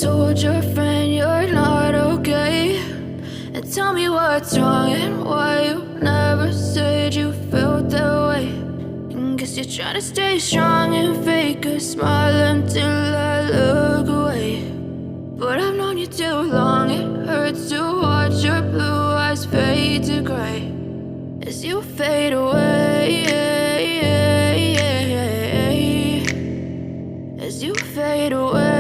told your friend you're not okay? And tell me what's wrong and why you never said you felt that way. And guess you're trying to stay strong and fake a smile until I look away. But I've known you too long, it hurts to watch your blue eyes fade to gray as you fade away, as you fade away.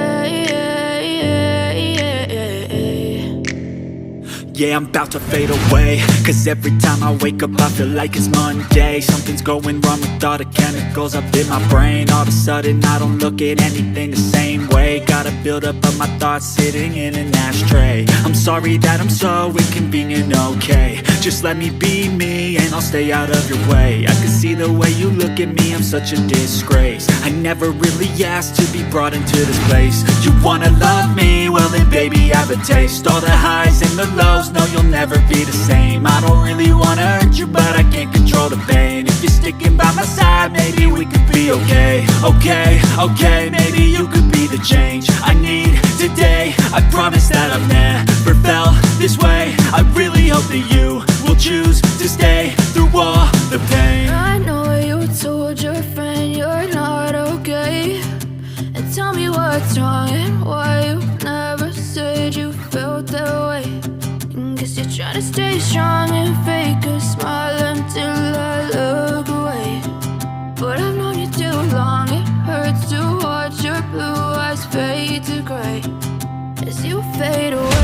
Yeah, I'm about to fade away, cause every time I wake up I feel like it's Monday. Something's going wrong with all the chemicals up in my brain. All of a sudden I don't look at anything the same way. Got a buildup of my thoughts sitting in an ashtray. I'm sorry that I'm so inconvenient, okay? Just let me be me and I'll stay out of your way. I can see the way you look at me, I'm such a disgrace. I never really asked to be brought into this place. You wanna love me? Well then baby I have a taste. All the highs and the lows, no you'll never be the same. I don't really wanna hurt you but I can't control the pain. If you're sticking by my side maybe we could be okay. Okay, maybe you could be the change I need today. I promise that I've never felt this way. I really hope that you will choose to stay through all the pain. I know you told your friend you're not okay. And tell me what's wrong and why you never said you felt that way. And guess you're trying to stay strong and fake a smile until I look away. But I've known you too long, it hurts to watch your blue eyes fade to gray as you fade away.